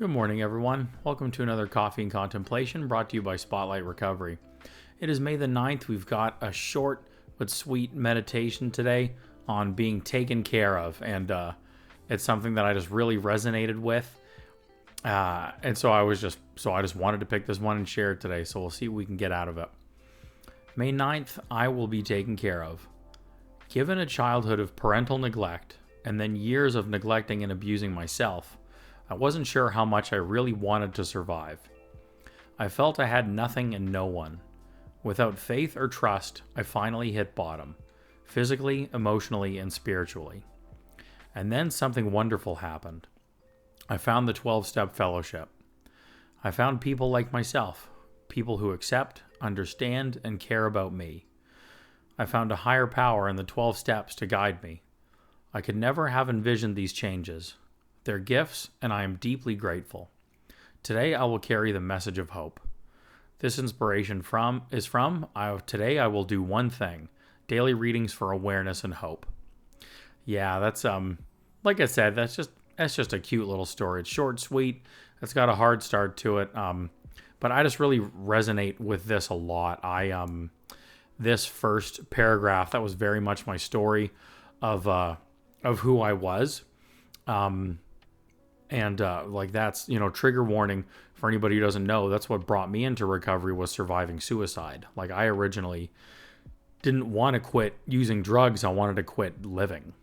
Good morning, everyone. Welcome to another Coffee and Contemplation brought to you by Spotlight Recovery. It is May the 9th. We've got a short but sweet meditation today on being taken care of, and it's something that I just really resonated with. And so I just wanted to pick this one and share it today, so we'll see what we can get out of it. May 9th, I will be taken care of. Given a childhood of parental neglect and then years of neglecting and abusing myself, I wasn't sure how much I really wanted to survive. I felt I had nothing and no one. Without faith or trust, I finally hit bottom, physically, emotionally, and spiritually. And then something wonderful happened. I found the 12-step fellowship. I found people like myself, people who accept, understand, and care about me. I found a higher power in the 12 steps to guide me. I could never have envisioned these changes. They're gifts, and I am deeply grateful. Today, I will carry the message of hope. This inspiration today I will do one thing, daily readings for awareness and hope. Yeah, that's, like I said, that's just a cute little story. It's short, sweet. It's got a hard start to it. But I just really resonate with this a lot. This first paragraph, that was very much my story of who I was. That's, trigger warning for anybody who doesn't know, that's what brought me into recovery was surviving suicide. Like, I originally didn't want to quit using drugs. I wanted to quit living.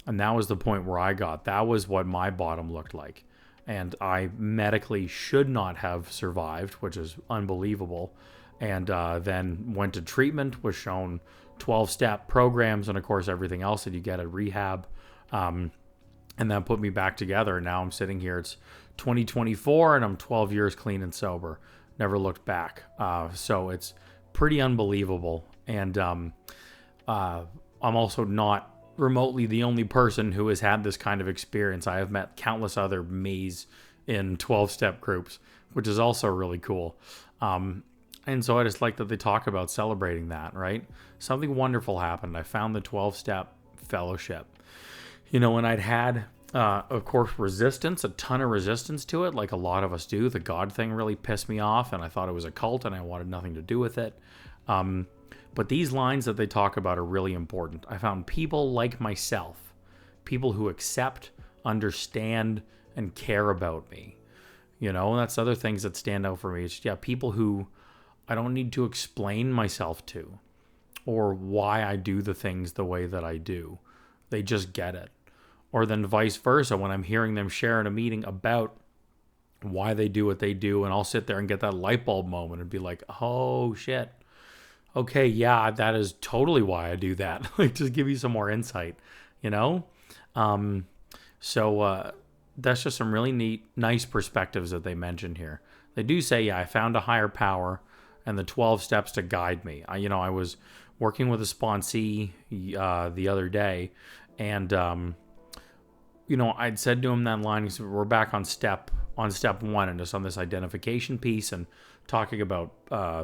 And that was the point where that was what my bottom looked like. And I medically should not have survived, which is unbelievable. And then went to treatment, was shown 12-step programs, and of course everything else that you get at rehab. And that put me back together. And now I'm sitting here. It's 2024 and I'm 12 years clean and sober. Never looked back. So it's pretty unbelievable. And I'm also not remotely the only person who has had this kind of experience. I have met countless other me's in 12-step groups, which is also really cool. And so I just like that they talk about celebrating that, right? Something wonderful happened. I found the 12-step fellowship. And I'd had, of course, resistance, a ton of resistance to it, like a lot of us do. The God thing really pissed me off, and I thought it was a cult, and I wanted nothing to do with it. But these lines that they talk about are really important. I found people like myself, people who accept, understand, and care about me. And that's other things that stand out for me. It's, people who I don't need to explain myself to or why I do the things the way that I do. They just get it. Or then vice versa, when I'm hearing them share in a meeting about why they do what they do, and I'll sit there and get that light bulb moment and be like, oh shit. Okay, yeah, that is totally why I do that. Like, just give you some more insight, So that's just some really nice perspectives that they mention here. They do say, I found a higher power and the 12 steps to guide me. I was working with a sponsee the other day, and I'd said to him that line. He said, we're back on step one, and just on this identification piece and talking about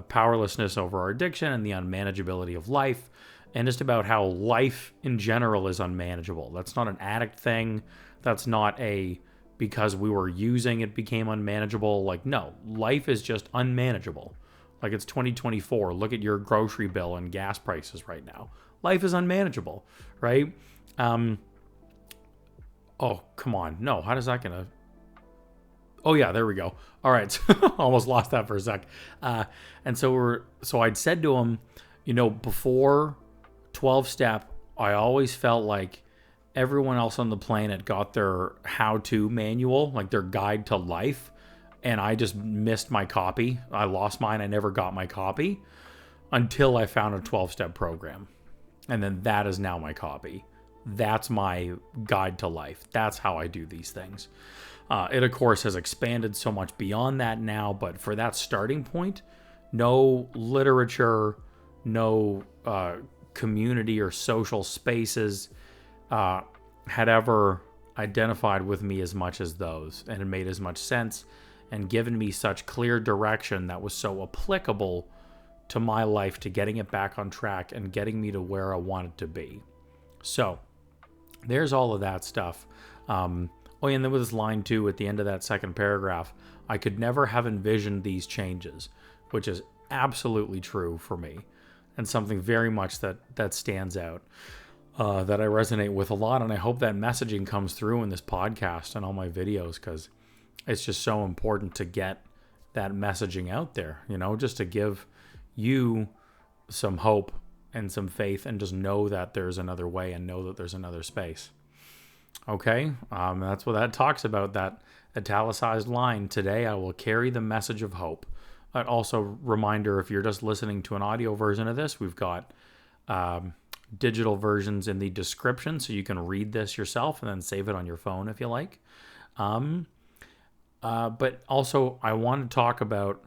powerlessness over our addiction and the unmanageability of life, and just about how life in general is unmanageable. That's not an addict thing. That's not because we were using it became unmanageable. Like, no, life is just unmanageable. Like, it's 2024. Look at your grocery bill and gas prices right now. Life is unmanageable, right? Oh, come on. No, how does that gonna... Oh, yeah, there we go. All right, so almost lost that for a sec. And so I'd said to him, before 12-step, I always felt like everyone else on the planet got their how-to manual, like their guide to life, and I just missed my copy. I lost mine. I never got my copy until I found a 12-step program. And then that is now my copy. That's my guide to life. That's how I do these things. It, of course, has expanded so much beyond that now, but for that starting point, no literature, no community or social spaces had ever identified with me as much as those, and it made as much sense and given me such clear direction that was so applicable to my life, to getting it back on track and getting me to where I wanted to be. So there's all of that stuff. Oh, and then with this line too at the end of that second paragraph, I could never have envisioned these changes, which is absolutely true for me, and something very much that stands out, that I resonate with a lot. And I hope that messaging comes through in this podcast and all my videos, because it's just so important to get that messaging out there, just to give you some hope and some faith, and just know that there's another way, and know that there's another space. Okay, that's what that talks about, that italicized line. Today I will carry the message of hope. Also, reminder, if you're just listening to an audio version of this, we've got digital versions in the description, so you can read this yourself and then save it on your phone if you like. But also, I want to talk about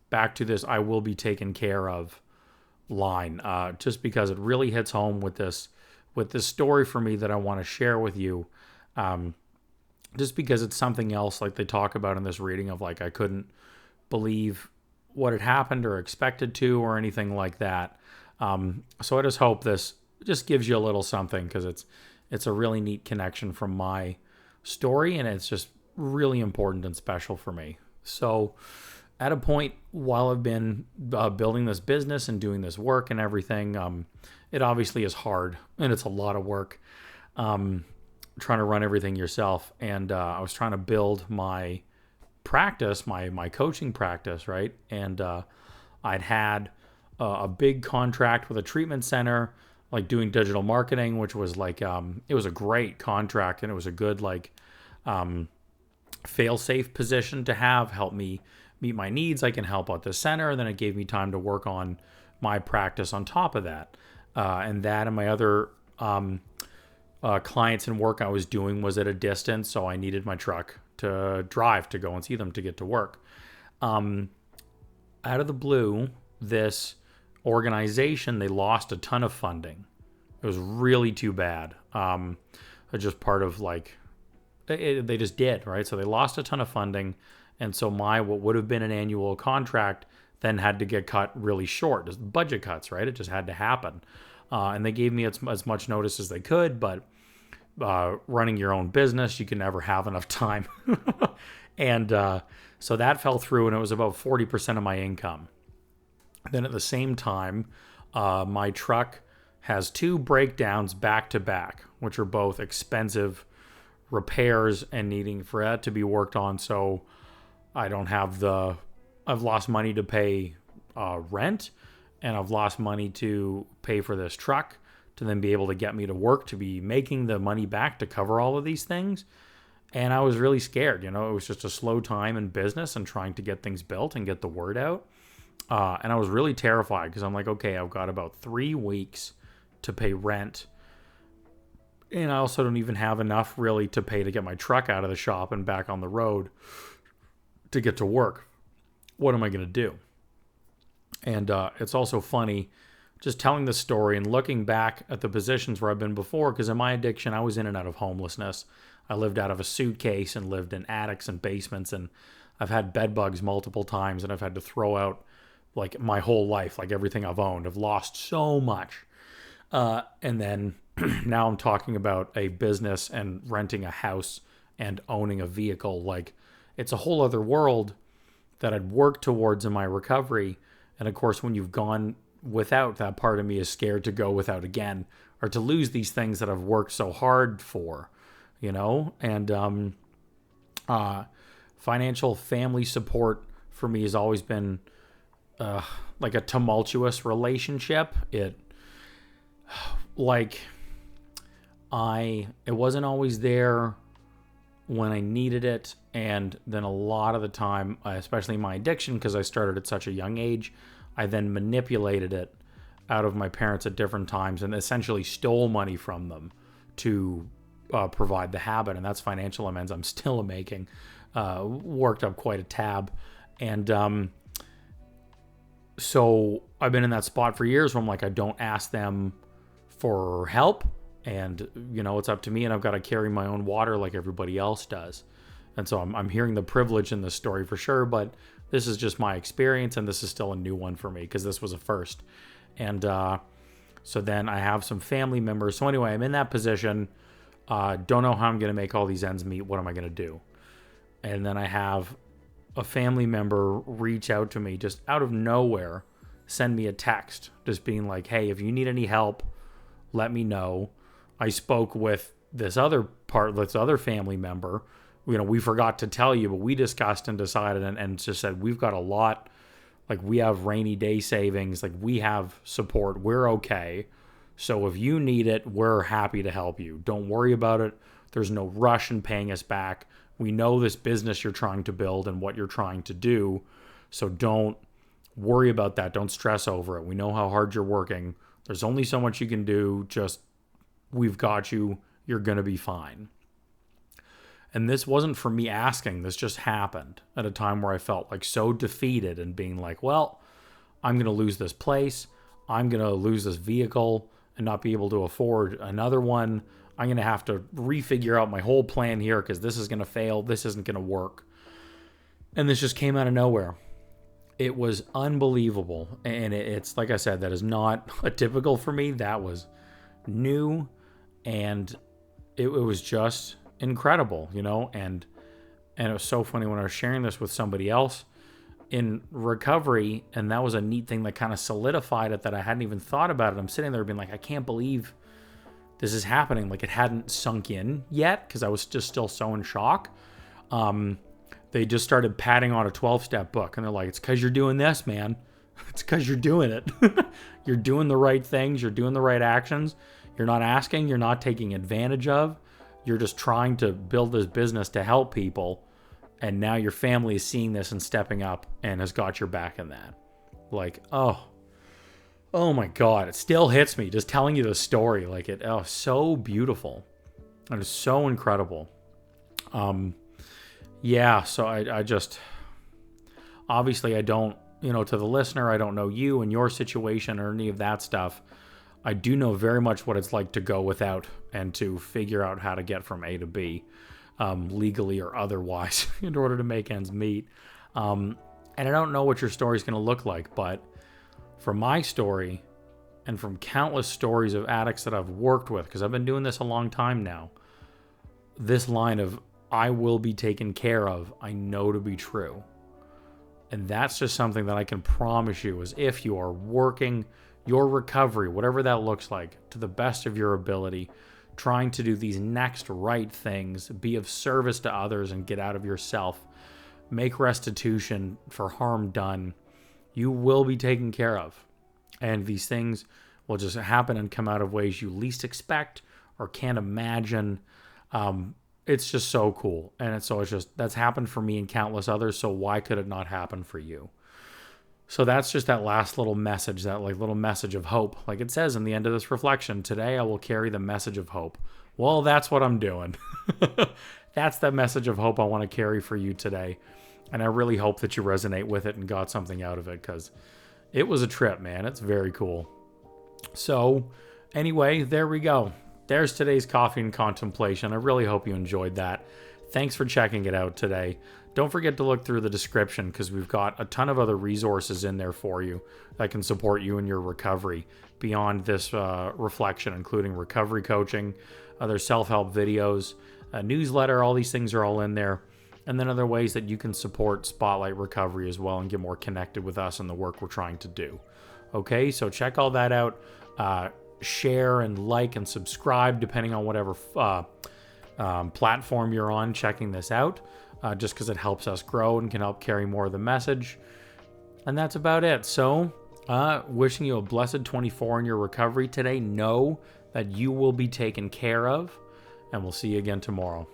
back to this "I will be taken care of" line, just because it really hits home with this story for me that I want to share with you. Just because it's something else, like they talk about in this reading, of like I couldn't believe what had happened or expected to, or anything like that. So I just hope this just gives you a little something, because it's a really neat connection from my story, and it's just really important and special for me. So at a point while I've been building this business and doing this work and everything, it obviously is hard, and it's a lot of work trying to run everything yourself. And I was trying to build my practice, my coaching practice, right? And I'd had a big contract with a treatment center, like doing digital marketing, which was like, it was a great contract, and it was a good fail-safe position to have, help me meet my needs. I can help out the center. And then it gave me time to work on my practice on top of that. And my other clients and work I was doing was at a distance, so I needed my truck to drive to go and see them to get to work. Out of the blue, this organization, they lost a ton of funding. It was really too bad. Just part of they just did, right? So they lost a ton of funding. And so what would have been an annual contract then had to get cut really short. Just budget cuts, right? It just had to happen. And they gave me as much notice as they could, but running your own business, you can never have enough time. And so that fell through, and it was about 40% of my income. Then at the same time, my truck has 2 breakdowns back to back, which are both expensive repairs and needing for that to be worked on. So I don't have I've lost money to pay rent, and I've lost money to pay for this truck to then be able to get me to work, to be making the money back to cover all of these things. And I was really scared. It was just a slow time in business and trying to get things built and get the word out. And I was really terrified, because I'm like, okay, I've got about 3 weeks to pay rent. And I also don't even have enough really to pay to get my truck out of the shop and back on the road to get to work. What am I going to do? And it's also funny just telling this story and looking back at the positions where I've been before, because in my addiction, I was in and out of homelessness. I lived out of a suitcase and lived in attics and basements, and I've had bed bugs multiple times, and I've had to throw out my whole life, everything I've owned. I've lost so much. And then now I'm talking about a business and renting a house and owning a vehicle. It's a whole other world that I'd worked towards in my recovery. And of course, when you've gone without, that part of me is scared to go without again, or to lose these things that I've worked so hard for, and financial family support for me has always been like a tumultuous relationship. It wasn't always there when I needed it. And then a lot of the time, especially my addiction, because I started at such a young age, I then manipulated it out of my parents at different times and essentially stole money from them to provide the habit. And that's financial amends I'm still making. Worked up quite a tab. And so I've been in that spot for years where I'm like, I don't ask them for help. And, it's up to me, and I've got to carry my own water like everybody else does. And so I'm hearing the privilege in this story for sure, but this is just my experience, and this is still a new one for me because this was a first. And so then I have some family members. So anyway, I'm in that position. Don't know how I'm going to make all these ends meet. What am I going to do? And then I have a family member reach out to me just out of nowhere, send me a text just being like, hey, if you need any help, let me know. I spoke with this other family member. We forgot to tell you, but we discussed and decided and just said, we've got a lot, like we have rainy day savings, like we have support. We're okay. So if you need it, we're happy to help you. Don't worry about it. There's no rush in paying us back. We know this business you're trying to build and what you're trying to do. So don't worry about that. Don't stress over it. We know how hard you're working. There's only so much you can do. Just, we've got you. You're going to be fine. And this wasn't for me asking. This just happened at a time where I felt like so defeated and being like, well, I'm going to lose this place. I'm going to lose this vehicle and not be able to afford another one. I'm going to have to refigure out my whole plan here because this is going to fail. This isn't going to work. And this just came out of nowhere. It was unbelievable. And it's like I said, that is not typical for me. That was new. And it was just incredible, and it was so funny when I was sharing this with somebody else in recovery, and that was a neat thing that kind of solidified it that I hadn't even thought about it. I'm sitting there being like, I can't believe this is happening. Like it hadn't sunk in yet because I was just still so in shock. They just started patting on a 12-step book and they're like, it's because you're doing this, man. It's because you're doing it. You're doing the right things. You're doing the right actions. You're not asking. You're not taking advantage of. You're just trying to build this business to help people. And now your family is seeing this and stepping up and has got your back in that. Like, oh my God. It still hits me just telling you the story. Like so beautiful. And it's so incredible. Yeah. So I just, obviously I don't, to the listener, I don't know you and your situation or any of that stuff. I do know very much what it's like to go without and to figure out how to get from A to B, legally or otherwise, in order to make ends meet. And I don't know what your story is going to look like, but from my story and from countless stories of addicts that I've worked with, because I've been doing this a long time now, this line of I will be taken care of, I know to be true. And that's just something that I can promise you is if you are working your recovery, whatever that looks like, to the best of your ability, trying to do these next right things, be of service to others and get out of yourself, make restitution for harm done, you will be taken care of. And these things will just happen and come out of ways you least expect or can't imagine. It's just so cool. And it's just, that's happened for me and countless others. So why could it not happen for you? So that's just that last little message, that like little message of hope. Like it says in the end of this reflection, today I will carry the message of hope. Well, that's what I'm doing. That's the message of hope I want to carry for you today. And I really hope that you resonate with it and got something out of it because it was a trip, man. It's very cool. So anyway, there we go. There's today's coffee and contemplation. I really hope you enjoyed that. Thanks for checking it out today. Don't forget to look through the description because we've got a ton of other resources in there for you that can support you in your recovery beyond this reflection, including recovery coaching, other self-help videos, a newsletter. All these things are all in there. And then other ways that you can support Spotlight Recovery as well and get more connected with us and the work we're trying to do. Okay, so check all that out. Share and like and subscribe depending on whatever platform you're on checking this out, just because it helps us grow and can help carry more of the message. And that's about it. So wishing you a blessed 24 in your recovery today. Know that you will be taken care of, and we'll see you again tomorrow.